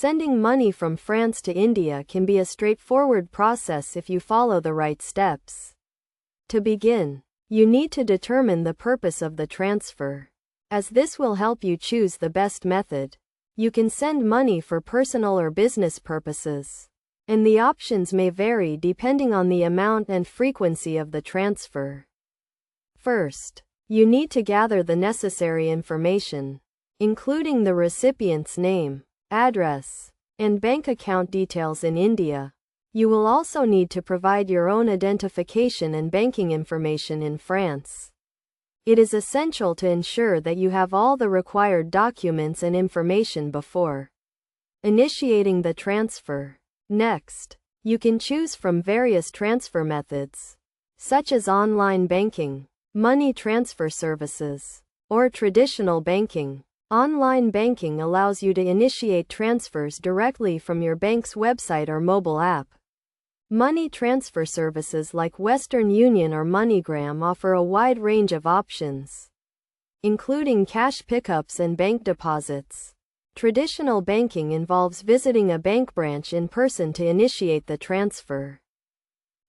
Sending money from France to India can be a straightforward process if you follow the right steps. To begin, you need to determine the purpose of the transfer, as this will help you choose the best method. You can send money for personal or business purposes, and the options may vary depending on the amount and frequency of the transfer. First, you need to gather the necessary information, including the recipient's name, address, and bank account details in India. You will also need to provide your own identification and banking information in France. It is essential to ensure that you have all the required documents and information before initiating the transfer. Next, you can choose from various transfer methods, such as online banking, money transfer services, or traditional banking. Online banking allows you to initiate transfers directly from your bank's website or mobile app. Money transfer services like Western Union or MoneyGram offer a wide range of options, including cash pickups and bank deposits. Traditional banking involves visiting a bank branch in person to initiate the transfer.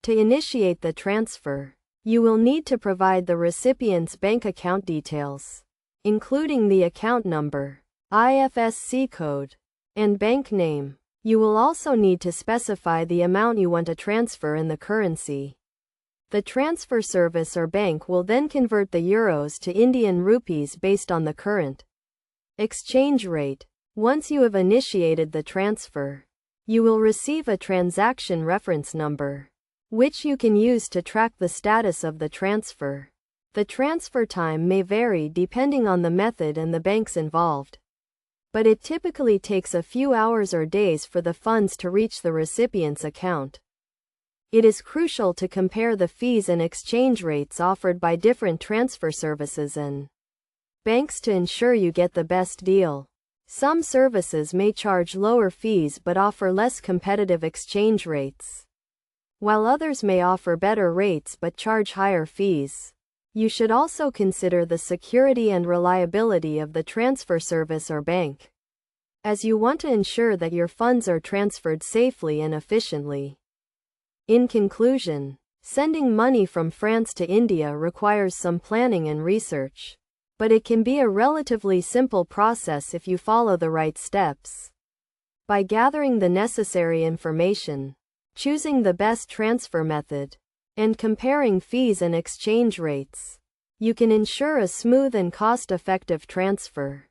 To initiate the transfer, you will need to provide the recipient's bank account details, including the account number, IFSC code, and bank name. You will also need to specify the amount you want to transfer in the currency. The transfer service or bank will then convert the euros to Indian rupees based on the current exchange rate. Once you have initiated the transfer, you will receive a transaction reference number, which you can use to track the status of the transfer. The transfer time may vary depending on the method and the banks involved, but it typically takes a few hours or days for the funds to reach the recipient's account. It is crucial to compare the fees and exchange rates offered by different transfer services and banks to ensure you get the best deal. Some services may charge lower fees but offer less competitive exchange rates, while others may offer better rates but charge higher fees. You should also consider the security and reliability of the transfer service or bank, as you want to ensure that your funds are transferred safely and efficiently. In conclusion, sending money from France to India requires some planning and research, but it can be a relatively simple process if you follow the right steps. By gathering the necessary information, choosing the best transfer method, and comparing fees and exchange rates, you can ensure a smooth and cost-effective transfer.